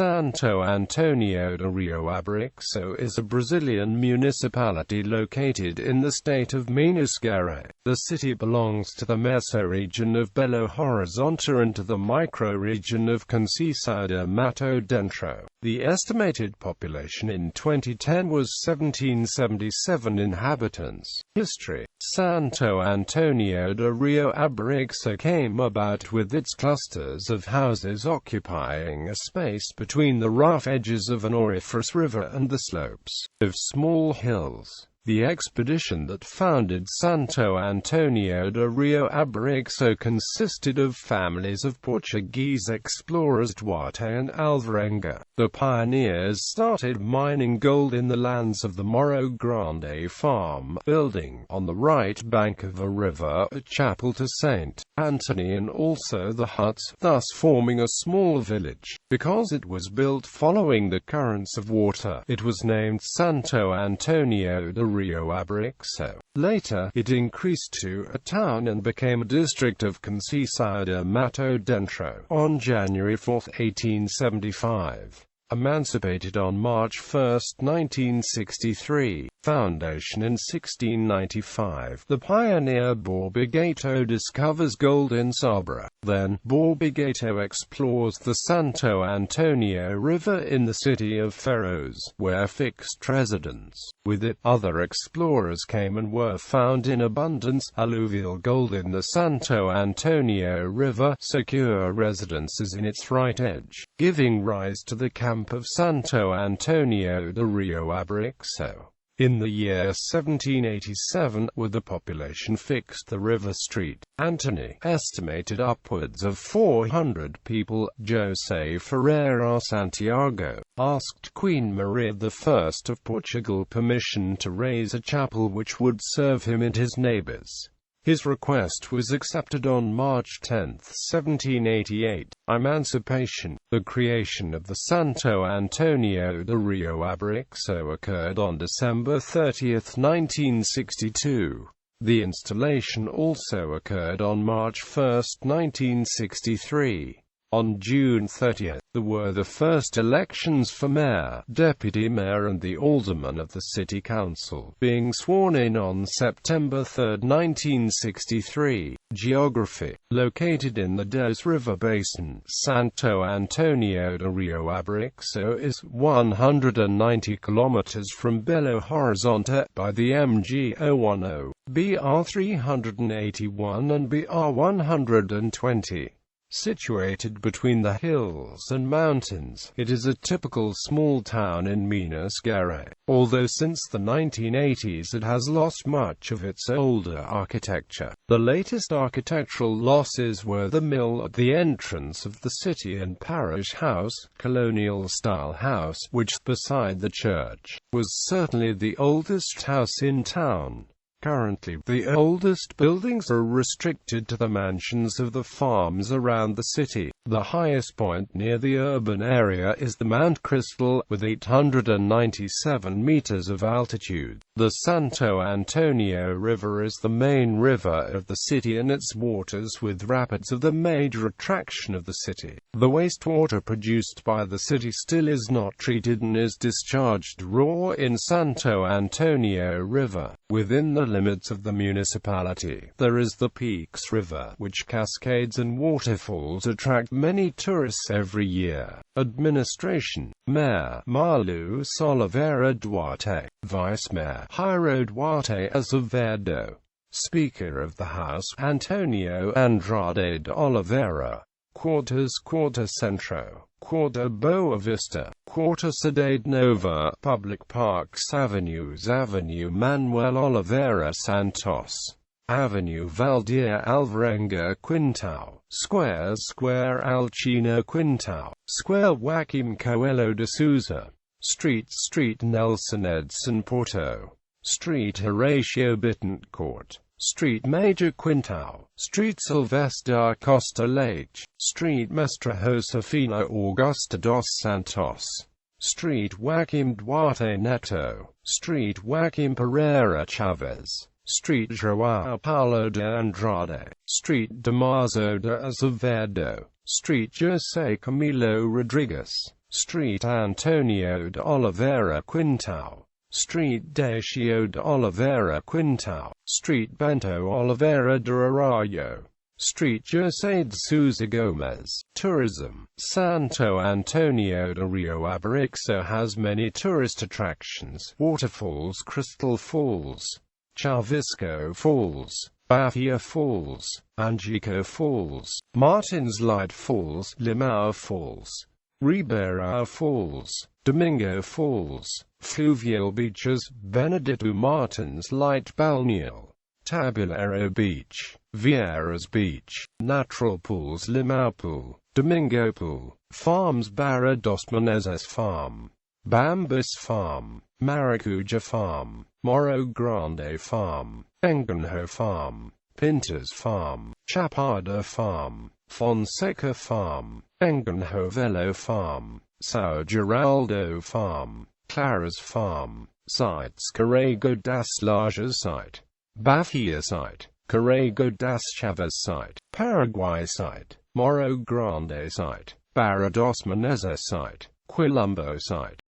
Santo Antônio do Rio Abaixo is a Brazilian municipality located in the state of Minas Gerais. The city belongs to the mesoregion of Belo Horizonte and to the microregion of Conceição, Mato Dentro. The estimated population in 2010 was 1777 inhabitants. History: Santo Antônio do Rio Abaixo came about with its clusters of houses occupying a space between the rough edges of an auriferous river and the slopes of small hills. The expedition that founded Santo Antônio do Rio Abaixo consisted of families of Portuguese explorers Duarte and Alvarenga. The pioneers started mining gold in the lands of the Morro Grande farm, building, on the right bank of a river, a chapel to Saint Antony and also the huts, thus forming a small village. Because it was built following the currents of water, it was named Santo Antônio do Rio Abaixo. Later, it increased to a town and became a district of Conceição, Mato Dentro, on January 4, 1875. Emancipated on March 1, 1963. Foundation in 1695. The pioneer Borbigato discovers gold in Sabra. Then, Borbigato explores the Santo Antônio River in the city of Ferros, where fixed residence. With it, other explorers came and were found in abundance. Alluvial gold in the Santo Antônio River, secure residences in its right edge, giving rise to the camp of Santo Antônio do Rio Abaixo. In the year 1787, with the population fixed the river Street Antony, estimated upwards of 400 people, José Ferreira Santiago asked Queen Maria I of Portugal permission to raise a chapel which would serve him and his neighbors. His request was accepted on March 10, 1788. Emancipation. The creation of the Santo Antônio do Rio Abaixo occurred on December 30, 1962. The installation also occurred on March 1, 1963. On June 30, there were the first elections for mayor, deputy mayor and the aldermen of the city council, being sworn in on September 3, 1963. Geography. Located in the Dos River Basin, Santo Antônio do Rio Abaixo is 190 kilometers from Belo Horizonte by the MG 010, BR 381 and BR 120. Situated between the hills and mountains, it is a typical small town in Minas Gerais, although since the 1980s it has lost much of its older architecture. The latest architectural losses were the mill at the entrance of the city and parish house, colonial-style house, which, beside the church, was certainly the oldest house in town. Currently, the oldest buildings are restricted to the mansions of the farms around the city. The highest point near the urban area is the Mount Crystal, with 897 meters of altitude. The Santo Antônio River is the main river of the city and its waters with rapids are the major attraction of the city. The wastewater produced by the city still is not treated and is discharged raw in Santo Antônio River. Within the limits of the municipality, there is the Peaks River, which cascades and waterfalls attract many tourists every year. Administration. Mayor, Marluz Oliveira Duarte. Vice Mayor, Jairo Duarte Azevedo. Speaker of the House, Antonio Andrade de Oliveira. Quarters: Quarter Centro, Quarter Boa Vista, Quarter Cidade Nova. Public Parks: Avenues: Avenue Manuel Oliveira Santos, Avenue Valdir Alvarenga Quintão. Squares: Square Alcino Quintão, Square Joaquim Coelho de Souza. Streets: Street Nelson Edson Porto, Street Horatio Bittencourt, Street Major Quintão, Street Silvestre Costa Leite, Street Mestre Josefina Augusta dos Santos, Street Joaquim Duarte Neto, Street Joaquim Pereira Chaves, Street João Paulo de Andrade, Street Damaso de Azevedo, Street José Camilo Rodrigues, Street Antonio de Oliveira Quintão, Street Decio de Oliveira Quintão, Street Bento Oliveira de Arroyo, Street José de Sousa Gomes. Tourism. Santo Antônio de Rio Abaixo has many tourist attractions: waterfalls, Crystal Falls, Chavisco Falls, Bafia Falls, Angico Falls, Martins Light Falls, Limão Falls, Ribeirão Falls, Domingo Falls, Fluvial Beaches, Benedito Martins Light Balneal, Tabuleiro Beach, Vieiras Beach, Natural Pools, Limão Pool, Domingo Pool, Farms, Barra dos Menezes Farm, Bambus Farm, Maracuja Farm, Morro Grande Farm, Engenho Farm, Pintas Farm, Chapada Farm, Fonseca Farm, Engenho Velo Farm, Sao Geraldo Farm, Claras Farm. Sites: Carrego das Lajes Site, Bafia Site, Carrego das Chaves Site, Paraguay Site, Morro Grande Site, Barra dos Menezes Site, Quilombo Site.